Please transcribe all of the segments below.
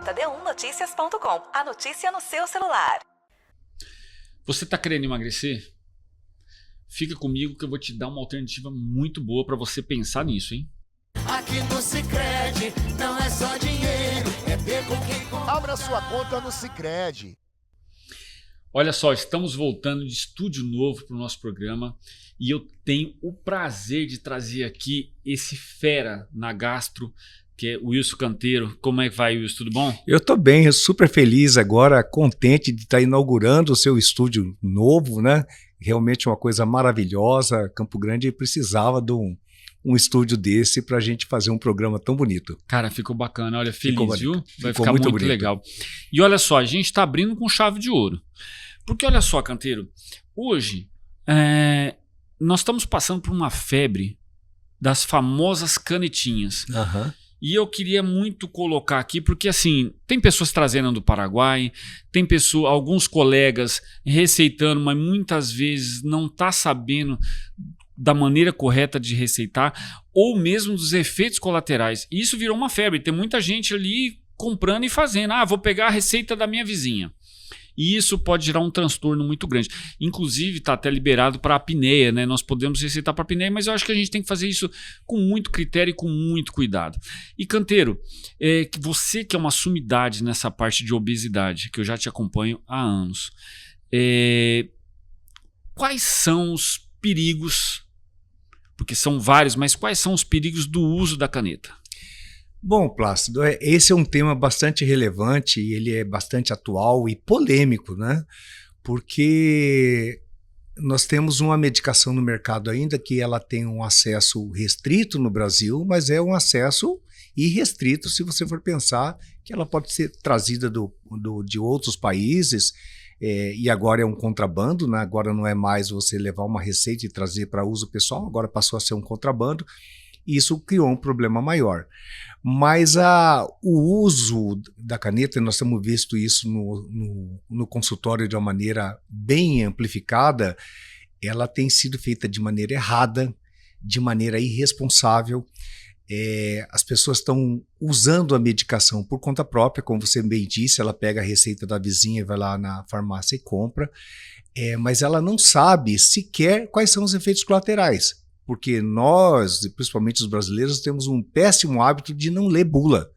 jd1noticias.com. A notícia no seu celular. Você está querendo emagrecer? Fica comigo que eu vou te dar uma alternativa muito boa para você pensar nisso, hein? Aqui no Sicredi não é só dinheiro, é ter com quem... Abra sua conta no Sicredi. Olha só, estamos voltando de estúdio novo para o nosso programa e eu tenho o prazer de trazer aqui esse fera na gastro, que é o Wilson Canteiro. Como é que vai, Wilson? Tudo bom? Eu tô bem, super feliz agora, contente de estar inaugurando o seu estúdio novo, né? Realmente uma coisa maravilhosa. Campo Grande precisava de um estúdio desse para a gente fazer um programa tão bonito. Cara, ficou bacana. Olha, feliz, viu? Vai Ficou ficar muito bonito. legal. E olha só, a gente está abrindo com chave de ouro. Porque olha só, Canteiro, hoje nós estamos passando por uma febre das famosas canetinhas. Aham. E eu queria muito colocar aqui, porque assim, tem pessoas trazendo do Paraguai, tem alguns colegas receitando, mas muitas vezes não está sabendo da maneira correta de receitar, ou mesmo dos efeitos colaterais. E isso virou uma febre, tem muita gente ali comprando e fazendo. Ah, vou pegar a receita da minha vizinha. E isso pode gerar um transtorno muito grande. Inclusive, está até liberado para a apneia, né? Nós podemos receitar para apneia, mas eu acho que a gente tem que fazer isso com muito critério e com muito cuidado. E, Canteiro, você que é uma sumidade nessa parte de obesidade, que eu já te acompanho há anos, quais são os perigos, porque são vários, mas quais são os perigos do uso da caneta? Bom, Plácido, esse é um tema bastante relevante e ele é bastante atual e polêmico, né? Porque nós temos uma medicação no mercado ainda que ela tem um acesso restrito no Brasil, mas é um acesso irrestrito se você for pensar que ela pode ser trazida de outros países, e agora é um contrabando, né? Agora não é mais você levar uma receita e trazer para uso pessoal, agora passou a ser um contrabando. Isso criou um problema maior. Mas o uso da caneta, nós temos visto isso no consultório de uma maneira bem amplificada, ela tem sido feita de maneira errada, de maneira irresponsável. As pessoas estão usando a medicação por conta própria, como você bem disse, ela pega a receita da vizinha, vai lá na farmácia e compra, mas ela não sabe sequer quais são os efeitos colaterais. Porque nós, principalmente os brasileiros, temos um péssimo hábito de não ler bula.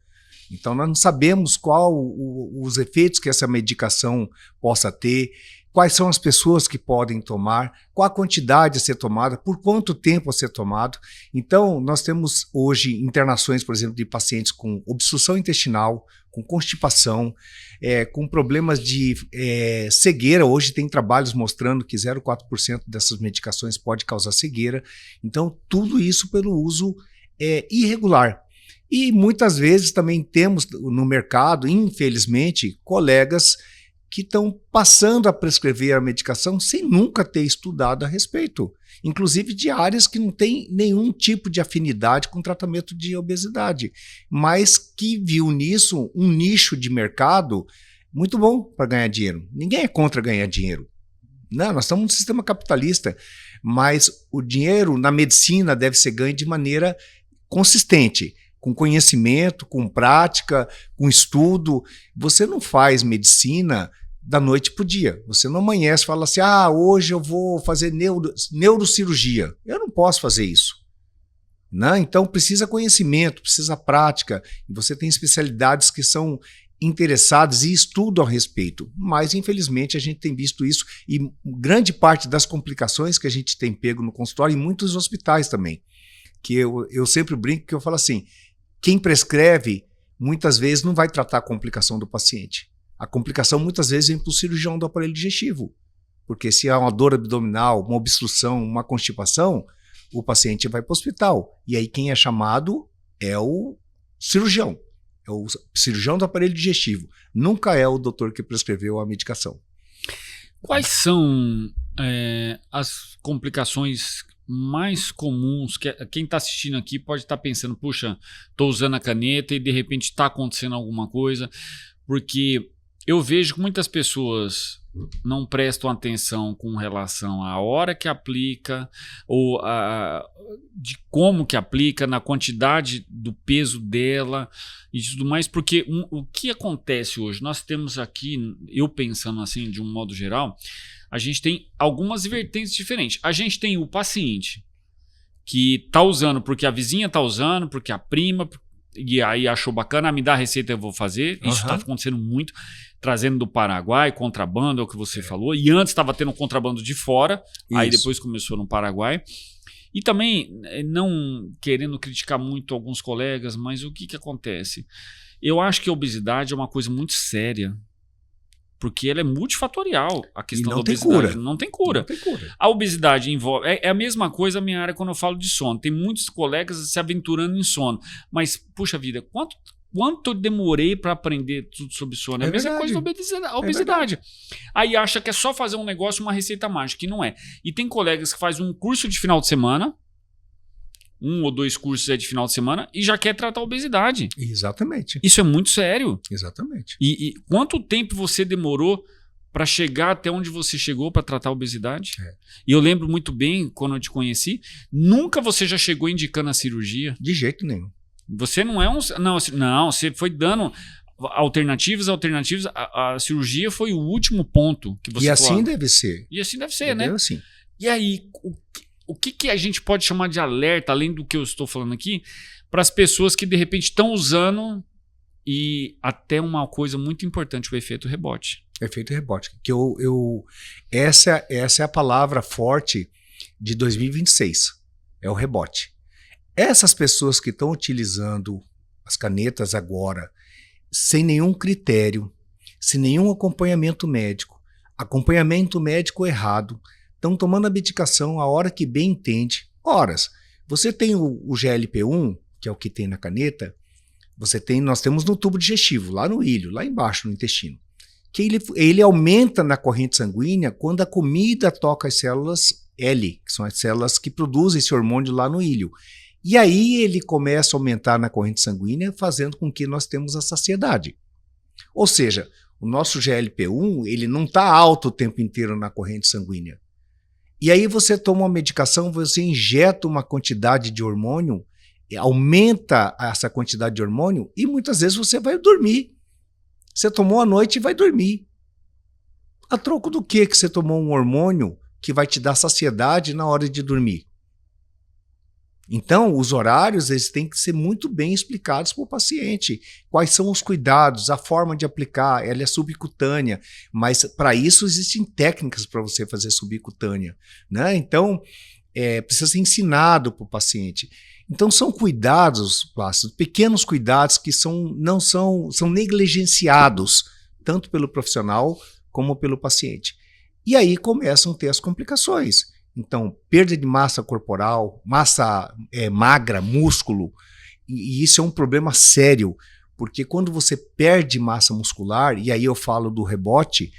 Então nós não sabemos qual os efeitos que essa medicação possa ter, quais são as pessoas que podem tomar, qual a quantidade a ser tomada, por quanto tempo a ser tomado. Então nós temos hoje internações, por exemplo, de pacientes com obstrução intestinal, com constipação, com problemas de cegueira. Hoje tem trabalhos mostrando que 0,4% dessas medicações pode causar cegueira. Então, tudo isso pelo uso irregular. E muitas vezes também temos no mercado, infelizmente, colegas que estão passando a prescrever a medicação sem nunca ter estudado a respeito, inclusive de áreas que não têm nenhum tipo de afinidade com o tratamento de obesidade, mas que viu nisso um nicho de mercado muito bom para ganhar dinheiro. Ninguém é contra ganhar dinheiro. Não, nós estamos num sistema capitalista, mas o dinheiro na medicina deve ser ganho de maneira consistente, com conhecimento, com prática, com estudo. Você não faz medicina da noite para o dia. Você não amanhece e fala assim, hoje eu vou fazer neurocirurgia. Eu não posso fazer isso. Não? Então precisa conhecimento, precisa prática. E você tem especialidades que são interessadas e estudam a respeito. Mas, infelizmente, a gente tem visto isso e grande parte das complicações que a gente tem pego no consultório e muitos hospitais também. Que eu sempre brinco que eu falo assim, quem prescreve muitas vezes não vai tratar a complicação do paciente. A complicação muitas vezes vem para o cirurgião do aparelho digestivo, porque se há uma dor abdominal, uma obstrução, uma constipação, o paciente vai para o hospital. E aí quem é chamado é o cirurgião do aparelho digestivo. Nunca é o doutor que prescreveu a medicação. Quais são as complicações mais comuns que quem está assistindo aqui pode estar pensando, puxa, estou usando a caneta e de repente está acontecendo alguma coisa, porque eu vejo que muitas pessoas não prestam atenção com relação à hora que aplica ou de como que aplica, na quantidade do peso dela e tudo mais, porque o que acontece hoje? Nós temos aqui, eu pensando assim de um modo geral, a gente tem algumas vertentes diferentes. A gente tem o paciente que está usando porque a vizinha está usando, porque a prima, e aí achou bacana, me dá a receita, eu vou fazer. Isso está acontecendo muito, trazendo do Paraguai, contrabando, é o que você falou. E antes estava tendo contrabando de fora, aí depois começou no Paraguai. E também, não querendo criticar muito alguns colegas, mas o que acontece? Eu acho que a obesidade é uma coisa muito séria, porque ela é multifatorial, a questão da obesidade. Não tem cura. Não tem cura. A obesidade envolve... É a mesma coisa na minha área quando eu falo de sono. Tem muitos colegas se aventurando em sono. Mas, puxa vida, quanto eu demorei para aprender tudo sobre sono? É a mesma coisa da obesidade. Aí acha que é só fazer um negócio, uma receita mágica, que não é. E tem colegas que fazem um curso de final de semana, 1 ou 2 cursos de final de semana, e já quer tratar a obesidade. Exatamente. Isso é muito sério. Exatamente. E quanto tempo você demorou para chegar até onde você chegou para tratar a obesidade? E eu lembro muito bem, quando eu te conheci, nunca você já chegou indicando a cirurgia. De jeito nenhum. Você não é um... Não, você foi dando alternativas. A cirurgia foi o último ponto que você falou. E assim deve ser. E assim deve ser, né? Assim. E aí, o que a gente pode chamar de alerta, além do que eu estou falando aqui, para as pessoas que de repente estão usando, e até uma coisa muito importante, o efeito rebote. Efeito rebote. Que essa é a palavra forte de 2026. É o rebote. Essas pessoas que estão utilizando as canetas agora, sem nenhum critério, sem nenhum acompanhamento médico errado, estão tomando a medicação a hora que bem entende. Horas. Você tem o GLP-1, que é o que tem na caneta, nós temos no tubo digestivo, lá no ilho, lá embaixo no intestino, que ele aumenta na corrente sanguínea quando a comida toca as células L, que são as células que produzem esse hormônio lá no ilho. E aí ele começa a aumentar na corrente sanguínea, fazendo com que nós temos a saciedade. Ou seja, o nosso GLP-1 ele não está alto o tempo inteiro na corrente sanguínea. E aí você toma uma medicação, você injeta uma quantidade de hormônio, aumenta essa quantidade de hormônio e muitas vezes você vai dormir. Você tomou à noite e vai dormir. A troco do que você tomou um hormônio que vai te dar saciedade na hora de dormir? Então, os horários eles têm que ser muito bem explicados para o paciente. Quais são os cuidados, a forma de aplicar, ela é subcutânea, mas para isso existem técnicas para você fazer subcutânea, né? Então, precisa ser ensinado para o paciente. Então, são cuidados, Plácido, pequenos cuidados que são negligenciados, tanto pelo profissional como pelo paciente. E aí começam a ter as complicações. Então, perda de massa corporal, massa magra, músculo, e isso é um problema sério, porque quando você perde massa muscular, e aí eu falo do rebote,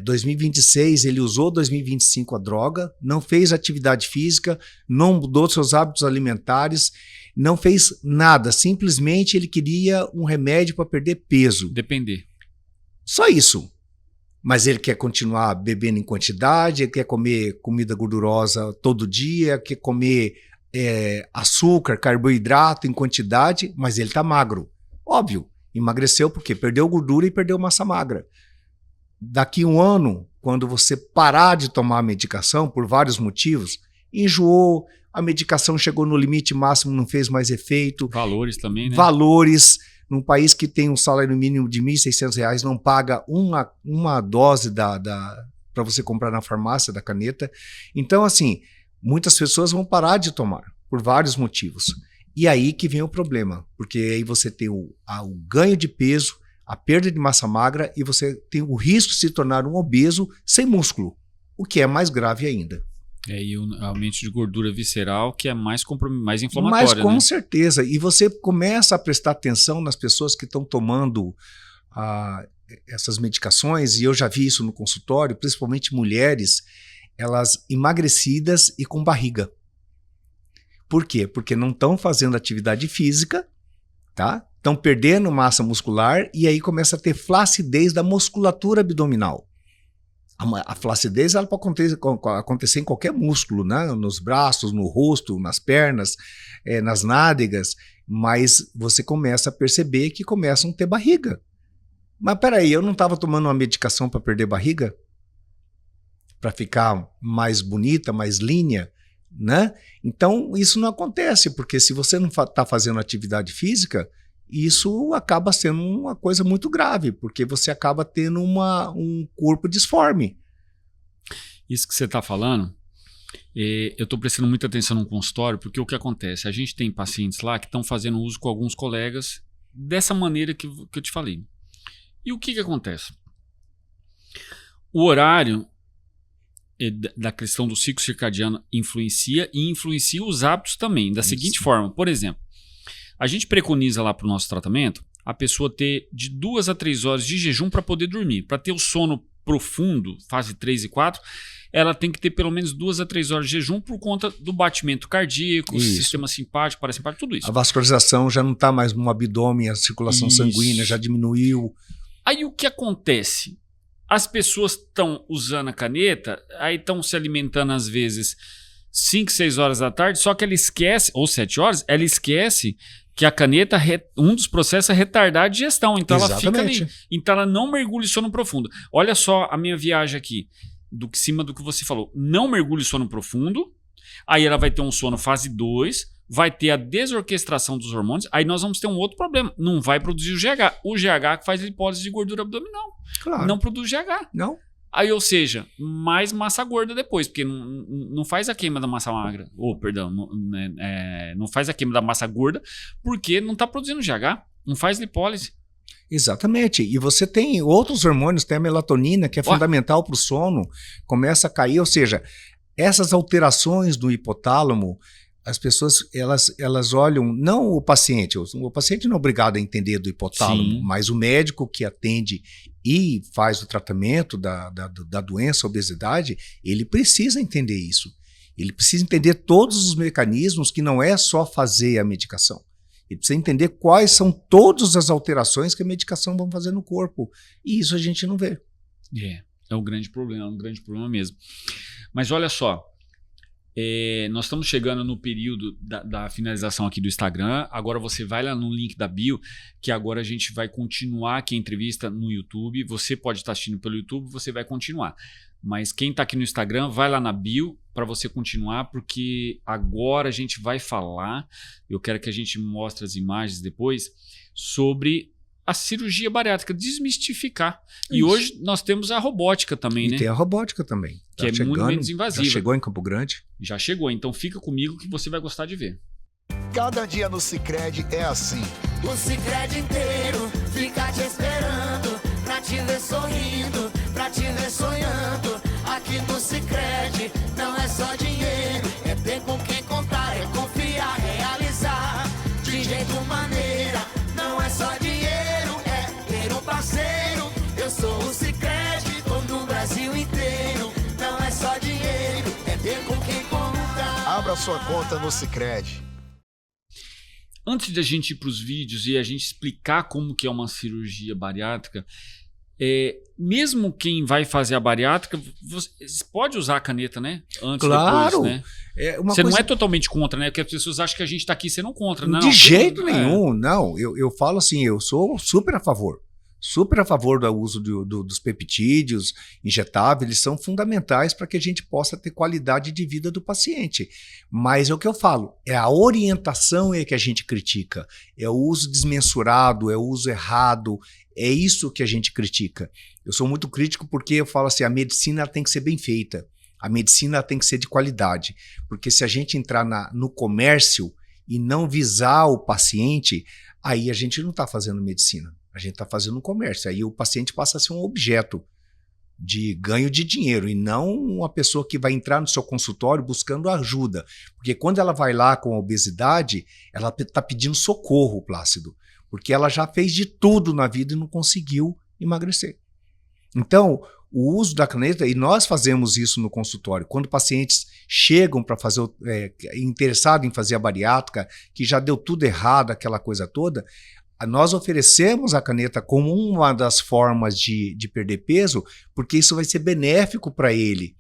2026 ele usou 2025 a droga, não fez atividade física, não mudou seus hábitos alimentares, não fez nada, simplesmente ele queria um remédio para perder peso. Depender. Só isso. Mas ele quer continuar bebendo em quantidade, ele quer comer comida gordurosa todo dia, quer comer açúcar, carboidrato em quantidade, mas ele está magro. Óbvio, emagreceu porque perdeu gordura e perdeu massa magra. Daqui um ano, quando você parar de tomar a medicação, por vários motivos, enjoou, a medicação chegou no limite máximo, não fez mais efeito. Valores também, né? Valores. Num país que tem um salário mínimo de R$ 1.600, não paga uma dose para você comprar na farmácia da caneta. Então, assim, muitas pessoas vão parar de tomar, por vários motivos. E aí que vem o problema, porque aí você tem o ganho de peso, a perda de massa magra e você tem o risco de se tornar um obeso sem músculo, o que é mais grave ainda. E o aumento de gordura visceral, que é mais inflamatória. Mas com né? certeza. E você começa a prestar atenção nas pessoas que estão tomando essas medicações, e eu já vi isso no consultório, principalmente mulheres, elas emagrecidas e com barriga. Por quê? Porque não estão fazendo atividade física, tá? estão perdendo massa muscular e aí começa a ter flacidez da musculatura abdominal. A flacidez ela pode acontecer em qualquer músculo, né? Nos braços, no rosto, nas pernas, nas nádegas, mas você começa a perceber que começam a ter barriga. Mas peraí, eu não estava tomando uma medicação para perder barriga? Para ficar mais bonita, mais linha, né? Então isso não acontece, porque se você não está fazendo atividade física, isso acaba sendo uma coisa muito grave, porque você acaba tendo um corpo disforme. Isso que você está falando, eu estou prestando muita atenção no consultório, porque o que acontece? A gente tem pacientes lá que estão fazendo uso com alguns colegas dessa maneira que eu te falei. E o que acontece? O horário da questão do ciclo circadiano influencia e influencia os hábitos também, da seguinte forma. Por exemplo, a gente preconiza lá para o nosso tratamento a pessoa ter de 2 a 3 horas de jejum para poder dormir. Para ter o sono profundo, fase 3 e 4, ela tem que ter pelo menos 2 a 3 horas de jejum por conta do batimento cardíaco, sistema simpático, parasimpático, tudo isso. A vascularização já não está mais no abdômen, a circulação sanguínea já diminuiu. Aí o que acontece? As pessoas estão usando a caneta, aí estão se alimentando às vezes 5, 6 horas da tarde, só que ela esquece, ou 7 horas, ela esquece que a caneta, um dos processos é retardar a digestão. Então exatamente. Ela fica ali. Então ela não mergulha em sono profundo. Olha só a minha viagem aqui, cima do que você falou. Não mergulha em sono profundo, aí ela vai ter um sono fase 2, vai ter a desorquestração dos hormônios, aí nós vamos ter um outro problema. Não vai produzir o GH. O GH que faz lipólise de gordura abdominal. Claro. Não produz GH. Não. Aí, ou seja, mais massa gorda depois, porque não faz a queima da massa magra. Não faz a queima da massa gorda, porque não está produzindo GH, não faz lipólise. Exatamente. E você tem outros hormônios, tem a melatonina, que é fundamental para o sono, começa a cair, ou seja, essas alterações do hipotálamo, as pessoas elas olham, não o paciente não é obrigado a entender do hipotálamo, sim, mas o médico que atende e faz o tratamento da doença, obesidade, ele precisa entender isso. Ele precisa entender todos os mecanismos, que não é só fazer a medicação. Ele precisa entender quais são todas as alterações que a medicação vai fazer no corpo. E isso a gente não vê. É um grande problema mesmo. Mas olha só, nós estamos chegando no período da finalização aqui do Instagram. Agora você vai lá no link da bio, que agora a gente vai continuar aqui a entrevista no YouTube. Você pode estar assistindo pelo YouTube, você vai continuar. Mas quem está aqui no Instagram, vai lá na bio para você continuar, porque agora a gente vai falar, eu quero que a gente mostre as imagens depois, sobre a cirurgia bariátrica, desmistificar. Isso. E hoje nós temos a robótica também, né? E tem a robótica também. Que é muito menos invasiva. Já chegou em Campo Grande? Já chegou, então fica comigo que você vai gostar de ver. Cada dia no Sicredi é assim. O Sicredi inteiro fica te esperando, pra te ver sorrindo, pra te ver sonhando. Aqui no Sicredi não é só dinheiro, é ter com quem contar, é confiar, realizar de jeito maneira. Não é só dinheiro, é ter um parceiro. Eu sou o Sicredi, tô no Brasil inteiro. Não é só dinheiro, é ter com quem contar. Abra sua conta no Sicredi. Antes de a gente ir para os vídeos e a gente explicar como que é uma cirurgia bariátrica, mesmo quem vai fazer a bariátrica, você pode usar a caneta, né? Antes, claro. Depois, né? Você não é totalmente contra, né? Porque as pessoas acham que a gente está aqui sendo contra. Não, de jeito nenhum, não. Eu falo assim, eu sou super a favor. Super a favor do uso dos peptídeos injetáveis, eles são fundamentais para que a gente possa ter qualidade de vida do paciente. Mas é o que eu falo, é a orientação que a gente critica, é o uso desmensurado, é o uso errado, é isso que a gente critica. Eu sou muito crítico porque eu falo assim, a medicina tem que ser bem feita, a medicina tem que ser de qualidade, porque se a gente entrar no comércio e não visar o paciente, aí a gente não está fazendo medicina. A gente está fazendo um comércio, aí o paciente passa a ser um objeto de ganho de dinheiro e não uma pessoa que vai entrar no seu consultório buscando ajuda. Porque quando ela vai lá com a obesidade, ela está pedindo socorro, Plácido, porque ela já fez de tudo na vida e não conseguiu emagrecer. Então, o uso da caneta, e nós fazemos isso no consultório, quando pacientes chegam para fazer, interessado em fazer a bariátrica, que já deu tudo errado, aquela coisa toda, Nós oferecemos a caneta como uma das formas de perder peso, porque isso vai ser benéfico para ele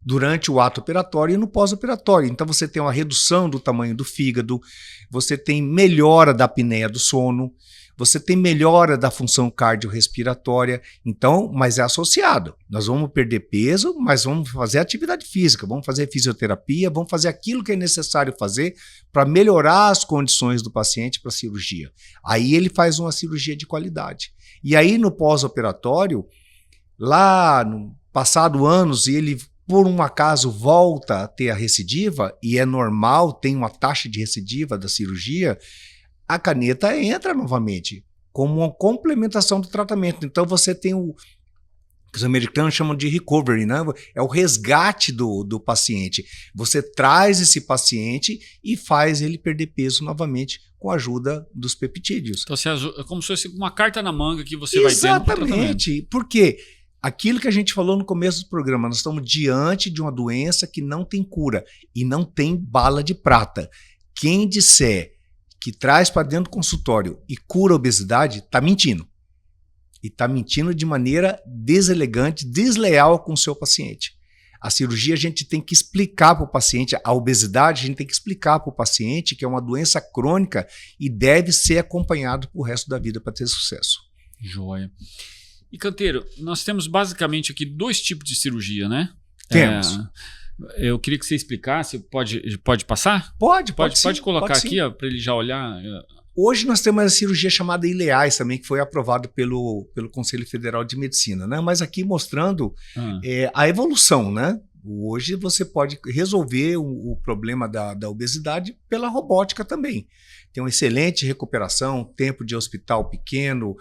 durante o ato operatório e no pós-operatório. Então você tem uma redução do tamanho do fígado, você tem melhora da apneia do sono, você tem melhora da função cardiorrespiratória. Então, mas é associado. Nós vamos perder peso, mas vamos fazer atividade física, vamos fazer fisioterapia, vamos fazer aquilo que é necessário fazer para melhorar as condições do paciente para a cirurgia. Aí ele faz uma cirurgia de qualidade. E aí no pós-operatório, lá no passado anos, ele por um acaso volta a ter a recidiva, e é normal, tem uma taxa de recidiva da cirurgia, a caneta entra novamente como uma complementação do tratamento. Então você tem o que os americanos chamam de recovery, né? É o resgate do paciente. Você traz esse paciente e faz ele perder peso novamente com a ajuda dos peptídeos. Então é como se fosse uma carta na manga que você vai tendo pro tratamento. Exatamente. Por quê? Aquilo que a gente falou no começo do programa, nós estamos diante de uma doença que não tem cura e não tem bala de prata. Quem disser que traz para dentro do consultório e cura a obesidade, está mentindo. E está mentindo de maneira deselegante, desleal com o seu paciente. A cirurgia a gente tem que explicar para o paciente, a obesidade a gente tem que explicar para o paciente que é uma doença crônica e deve ser acompanhado para o resto da vida para ter sucesso. Joia. E Canteiro, nós temos basicamente aqui 2 tipos de cirurgia, né? Temos. Eu queria que você explicasse, pode passar? Pode colocar sim. aqui para ele já olhar. Hoje nós temos a cirurgia chamada ileais também, que foi aprovado pelo Conselho Federal de Medicina, né? Mas aqui mostrando a evolução, né? Hoje você pode resolver o problema da obesidade pela robótica também. Tem uma excelente recuperação, tempo de hospital pequeno,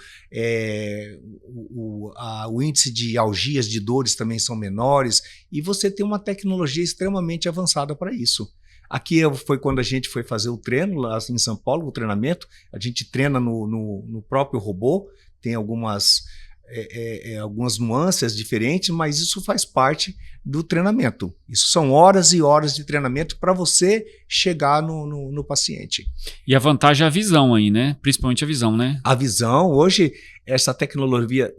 o índice de algias, de dores também são menores, e você tem uma tecnologia extremamente avançada para isso. Aqui foi quando a gente foi fazer o treino, lá em São Paulo, o treinamento, a gente treina no próprio robô, tem algumas nuances diferentes, mas isso faz parte do treinamento. Isso são horas e horas de treinamento para você chegar no paciente. E a vantagem é a visão aí, né? Principalmente a visão, né? A visão, hoje, essa tecnologia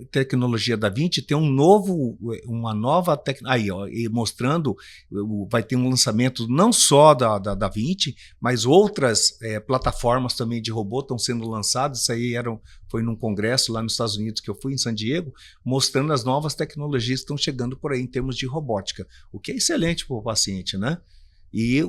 da Vinci tem uma nova tecnologia, aí, ó, e mostrando, vai ter um lançamento não só da Vinci, mas outras plataformas também de robô estão sendo lançadas. Isso aí foi num congresso lá nos Estados Unidos que eu fui, em San Diego, mostrando as novas tecnologias que estão chegando por aí em termos de robótica, o que é excelente para o paciente, né? E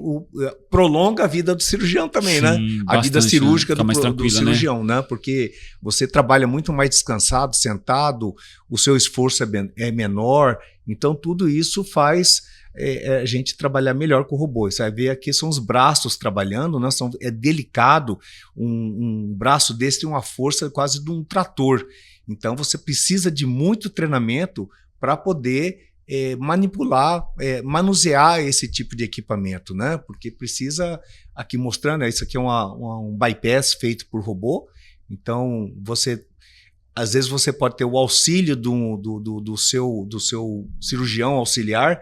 prolonga a vida do cirurgião também, né? A vida cirúrgica do cirurgião, né? Porque você trabalha muito mais descansado, sentado, o seu esforço é menor, então tudo isso faz a gente trabalhar melhor com o robô. Você vai ver aqui são os braços trabalhando, né? É delicado, um braço desse tem uma força quase de um trator, então você precisa de muito treinamento para poder manipular, manusear esse tipo de equipamento, né? Porque precisa, aqui mostrando, isso aqui é um bypass feito por robô, então às vezes você pode ter o auxílio do seu cirurgião auxiliar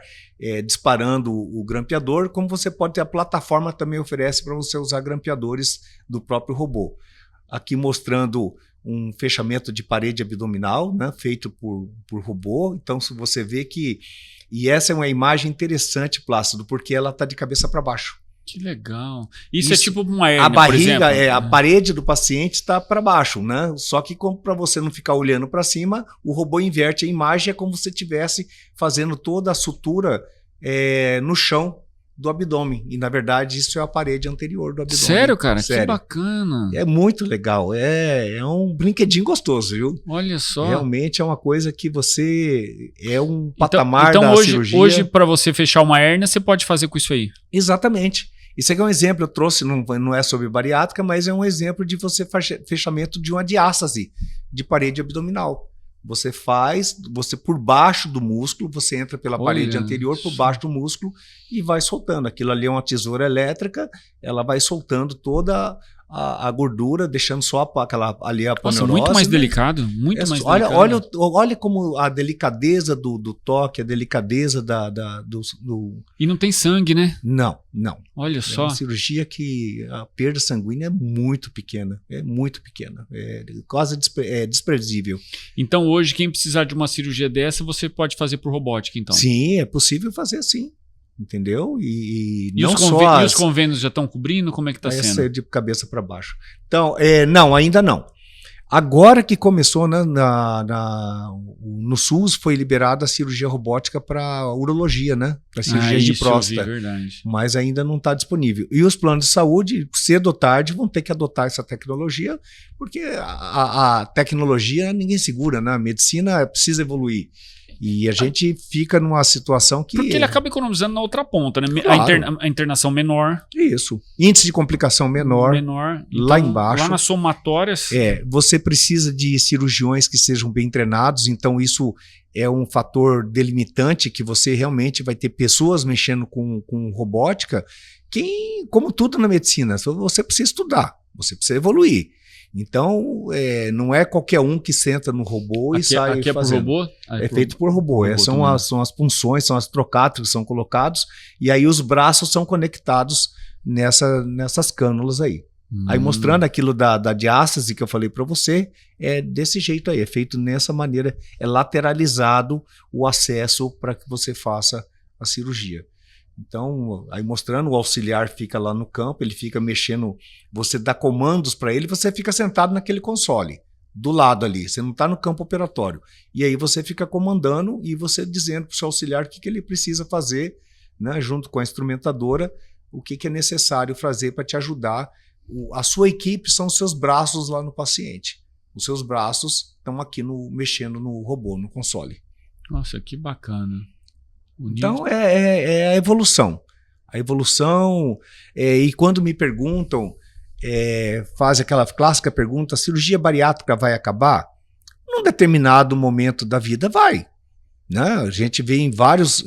disparando o grampeador, como você pode ter a plataforma também oferece para você usar grampeadores do próprio robô. Aqui mostrando um fechamento de parede abdominal, né, feito por robô. Então, se você vê e essa é uma imagem interessante, Plácido, porque ela está de cabeça para baixo. Que legal. Isso é tipo uma hérnia, a barriga, por exemplo. A parede do paciente está para baixo, né? Só que para você não ficar olhando para cima, o robô inverte a imagem, é como se você estivesse fazendo toda a sutura no chão do abdômen. E, na verdade, isso é a parede anterior do abdômen. Sério, cara? Sério. Que bacana. É muito legal. É um brinquedinho gostoso, viu? Olha só. Realmente é uma coisa que você... É um patamar da cirurgia. Hoje, para você fechar uma hérnia, você pode fazer com isso aí. Exatamente. Isso aqui é um exemplo, eu trouxe, não é sobre bariátrica, mas é um exemplo de você fechamento de uma diástase de parede abdominal. Você por baixo do músculo, você entra pela parede anterior, por baixo do músculo e vai soltando. Aquilo ali é uma tesoura elétrica, ela vai soltando toda a gordura, deixando só aquela ali a Nossa, paneurose. muito mais né? delicado, muito mais Olha, delicado. olha como a delicadeza do toque, a delicadeza do... E não tem sangue, né? Não. Olha É só. uma cirurgia que a perda sanguínea é muito pequena. É quase desprezível. Então hoje, quem precisar de uma cirurgia dessa, você pode fazer por robótica, então. Sim, é possível fazer sim. Entendeu? E E não os, só e os convênios já estão cobrindo? Como é que está essa sendo? é de cabeça para baixo. Então, não, ainda não. Agora que começou no SUS, foi liberada a cirurgia robótica para urologia, né? Para cirurgia de isso eu próstata. vi, verdade. Mas ainda não está disponível. E os planos de saúde, cedo ou tarde, vão ter que adotar essa tecnologia, porque a tecnologia ninguém segura, né? A medicina precisa evoluir. E a gente fica numa situação que... Porque ele acaba economizando na outra ponta, né? Claro. A internação menor. Isso. Índice de complicação menor. Então, embaixo. Lá nas somatórias... Você precisa de cirurgiões que sejam bem treinados, então isso é um fator delimitante que você realmente vai ter pessoas mexendo com robótica, que, como tudo na medicina, você precisa estudar, você precisa evoluir. Então, não é qualquer um que senta no robô e sai aqui fazendo. É por robô? É feito por robô. São as punções, são as trocáteros que são colocados, e aí os braços são conectados nessas cânulas aí. Aí mostrando aquilo da diástase que eu falei para você, é desse jeito aí, é feito nessa maneira, é lateralizado o acesso para que você faça a cirurgia. Então, aí mostrando, o auxiliar fica lá no campo, ele fica mexendo, você dá comandos para ele, você fica sentado naquele console, do lado ali, você não está no campo operatório. E aí você fica comandando e você dizendo para o seu auxiliar o que ele precisa fazer, né, junto com a instrumentadora, o que é necessário fazer para te ajudar. A sua equipe são os seus braços lá no paciente. Os seus braços estão aqui mexendo no robô, no console. Nossa, que bacana. Então é a evolução. A evolução, e quando me perguntam, faz aquela clássica pergunta, a cirurgia bariátrica vai acabar? Num determinado momento da vida vai. Né? A gente vê em vários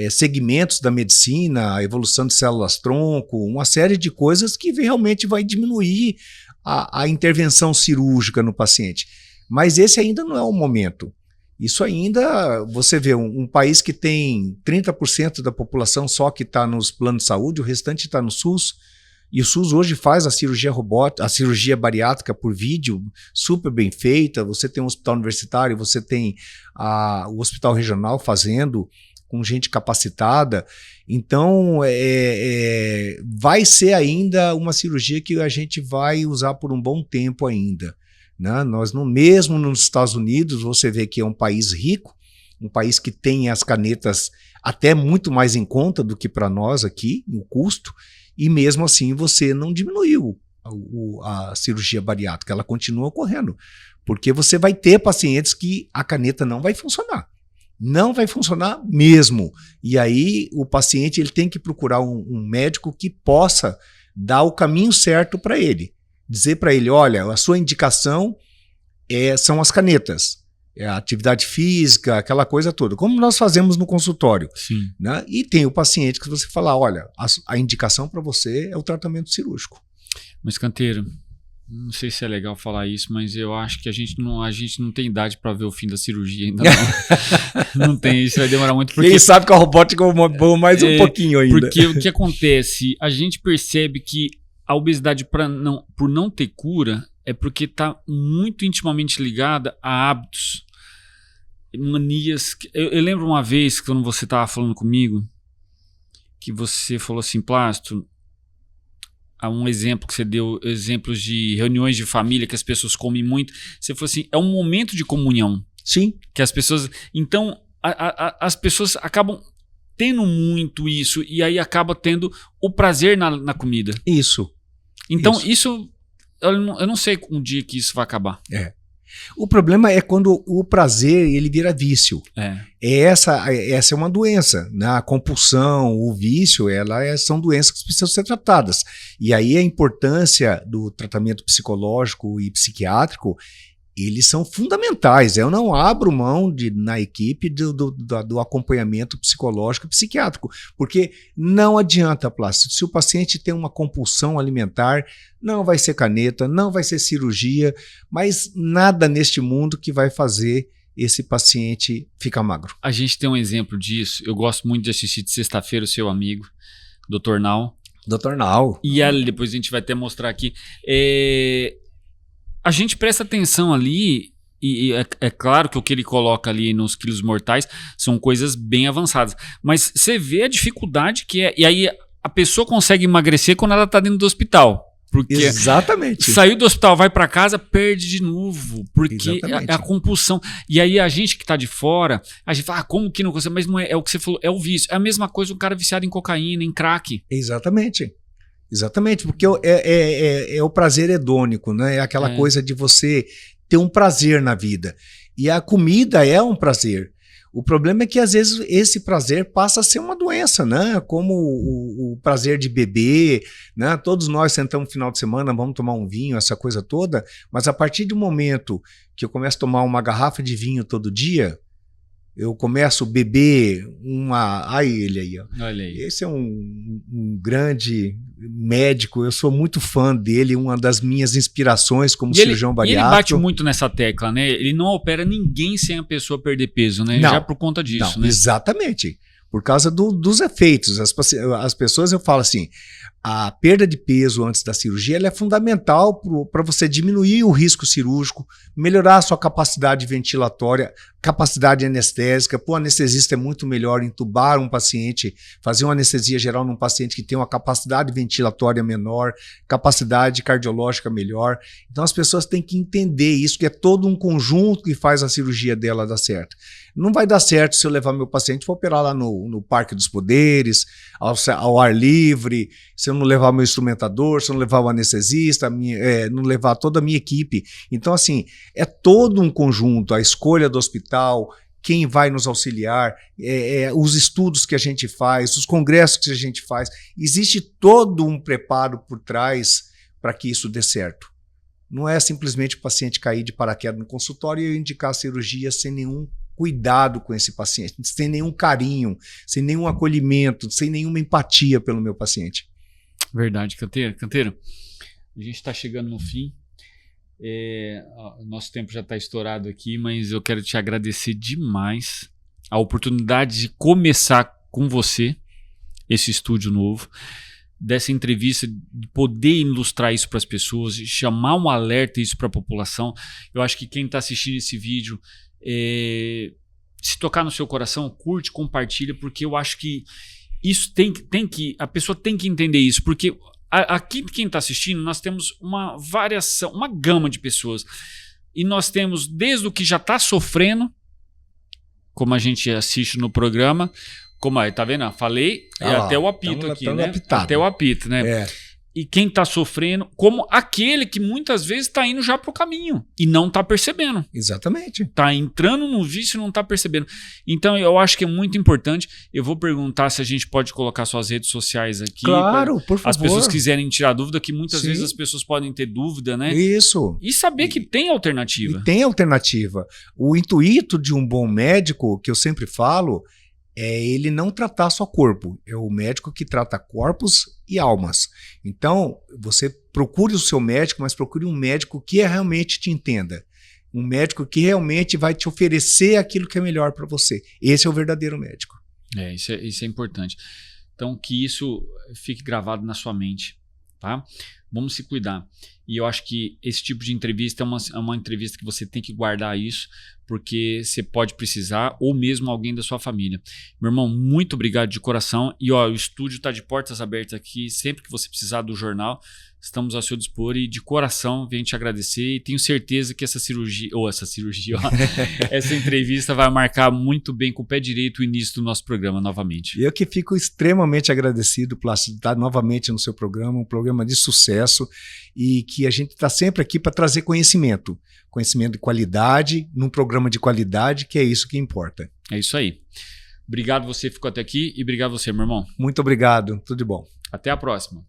segmentos da medicina, a evolução de células-tronco, uma série de coisas que realmente vai diminuir a intervenção cirúrgica no paciente. Mas esse ainda não é o momento. Isso ainda, você vê, um país que tem 30% da população só que está nos planos de saúde, o restante está no SUS, e o SUS hoje faz a cirurgia robótica, a cirurgia bariátrica por vídeo, super bem feita, você tem um hospital universitário, você tem o hospital regional fazendo, com gente capacitada, então vai ser ainda uma cirurgia que a gente vai usar por um bom tempo ainda. Né? Nós mesmo nos Estados Unidos, você vê que é um país rico, um país que tem as canetas até muito mais em conta do que para nós aqui, no custo, e mesmo assim você não diminuiu a cirurgia bariátrica, ela continua ocorrendo, porque você vai ter pacientes que a caneta não vai funcionar. Não vai funcionar mesmo. E aí o paciente ele tem que procurar um médico que possa dar o caminho certo para ele. Dizer para ele, olha, a sua indicação são as canetas, a atividade física, aquela coisa toda, como nós fazemos no consultório. Sim. Né? E tem o paciente que você fala, olha, a indicação para você é o tratamento cirúrgico. Mas, Canteiro, não sei se é legal falar isso, mas eu acho que a gente não tem idade para ver o fim da cirurgia ainda não. Não tem, isso vai demorar muito. Quem sabe que a robótica é mais um pouquinho ainda. Porque o que acontece, a gente percebe que a obesidade por não ter cura é porque está muito intimamente ligada a hábitos, manias. Eu lembro uma vez, quando você estava falando comigo, que você falou assim, Plácido, há um exemplo que você deu, exemplos de reuniões de família que as pessoas comem muito. Você falou assim, é um momento de comunhão. Sim. Que as pessoas... Então, as pessoas acabam tendo muito isso e aí acaba tendo o prazer na comida. Isso. Então, isso eu não sei um dia que isso vai acabar. O problema é quando o prazer ele vira vício. Essa é uma doença. Né? A compulsão, o vício, são doenças que precisam ser tratadas. E aí a importância do tratamento psicológico e psiquiátrico eles são fundamentais. Eu não abro mão na equipe do acompanhamento psicológico e psiquiátrico, porque não adianta, Plácido. Se o paciente tem uma compulsão alimentar, não vai ser caneta, não vai ser cirurgia, mas nada neste mundo que vai fazer esse paciente ficar magro. A gente tem um exemplo disso. Eu gosto muito de assistir de sexta-feira o seu amigo, Dr. Nau. Dr. Nau. E ali, depois a gente vai até mostrar aqui. A gente presta atenção ali, e é claro que o que ele coloca ali nos quilos mortais são coisas bem avançadas, mas você vê a dificuldade que é, e aí a pessoa consegue emagrecer quando ela está dentro do hospital, porque exatamente. Saiu do hospital, vai para casa, perde de novo, porque é a compulsão, e aí a gente que está de fora, a gente fala, como que não consegue, mas não é o que você falou, é o vício, é a mesma coisa um cara viciado em cocaína, em crack. Exatamente, porque é o prazer hedônico, né? É aquela coisa de você ter um prazer na vida. E a comida é um prazer. O problema é que às vezes esse prazer passa a ser uma doença, né? Como o prazer de beber, né? Todos nós sentamos no final de semana, vamos tomar um vinho, essa coisa toda, mas a partir do momento que eu começo a tomar uma garrafa de vinho todo dia, eu começo a beber ele aí, ó. Olha aí. Esse é um grande médico, eu sou muito fã dele, uma das minhas inspirações como cirurgião bariátrico. E ele bate muito nessa tecla, né? Ele não opera ninguém sem a pessoa perder peso, né? Não, já por conta disso, né? Exatamente. Por causa dos efeitos. As pessoas, eu falo assim, a perda de peso antes da cirurgia ela é fundamental para você diminuir o risco cirúrgico, melhorar a sua capacidade ventilatória, capacidade anestésica. O anestesista é muito melhor entubar um paciente, fazer uma anestesia geral num paciente que tem uma capacidade ventilatória menor, capacidade cardiológica melhor. Então as pessoas têm que entender isso, que é todo um conjunto que faz a cirurgia dela dar certo. Não vai dar certo se eu levar meu paciente para operar lá no Parque dos Poderes, ao ar livre, se eu não levar meu instrumentador, se eu não levar o anestesista, não levar toda a minha equipe. Então, assim, é todo um conjunto, a escolha do hospital, quem vai nos auxiliar, os estudos que a gente faz, os congressos que a gente faz. Existe todo um preparo por trás para que isso dê certo. Não é simplesmente o paciente cair de paraquedas no consultório e eu indicar a cirurgia sem nenhum cuidado com esse paciente, sem nenhum carinho, sem nenhum acolhimento, sem nenhuma empatia pelo meu paciente. Verdade, Canteiro. A gente está chegando no fim. Nosso tempo já está estourado aqui, mas eu quero te agradecer demais a oportunidade de começar com você esse estúdio novo, dessa entrevista, de poder ilustrar isso para as pessoas, de chamar um alerta isso para a população. Eu acho que quem está assistindo esse vídeo, se tocar no seu coração, curte, compartilha, porque eu acho que isso a pessoa tem que entender isso, porque aqui quem está assistindo, nós temos uma variação, uma gama de pessoas, e nós temos desde o que já está sofrendo, como a gente assiste no programa, como aí, tá vendo? Falei, até o apito aqui, né? Até o apito, né? E quem tá sofrendo, como aquele que muitas vezes tá indo já pro caminho e não tá percebendo. Exatamente. Tá entrando no vício e não tá percebendo. Então eu acho que é muito importante. Eu vou perguntar se a gente pode colocar suas redes sociais aqui. Claro, por favor. As pessoas quiserem tirar dúvida, que muitas vezes as pessoas podem ter dúvida, né? Isso. E saber que tem alternativa. E tem alternativa. O intuito de um bom médico, que eu sempre falo, é ele não tratar só corpo, é o médico que trata corpos e almas. Então, você procure o seu médico, mas procure um médico que realmente te entenda. Um médico que realmente vai te oferecer aquilo que é melhor para você. Esse é o verdadeiro médico. Isso é importante. Então, que isso fique gravado na sua mente, tá? Vamos se cuidar. E eu acho que esse tipo de entrevista é uma entrevista que você tem que guardar isso, porque você pode precisar, ou mesmo alguém da sua família. Meu irmão, muito obrigado de coração. E o estúdio está de portas abertas aqui. Sempre que você precisar do jornal, estamos ao seu dispor. E de coração, venho te agradecer. E tenho certeza que essa entrevista vai marcar muito bem com o pé direito o início do nosso programa novamente. Eu que fico extremamente agradecido, Plácido, estar novamente no seu programa, um programa de sucesso, e que a gente está sempre aqui para trazer conhecimento de qualidade, num programa de qualidade, que é isso que importa. É isso aí. Obrigado você que ficou até aqui e obrigado você, meu irmão. Muito obrigado, tudo de bom. Até a próxima.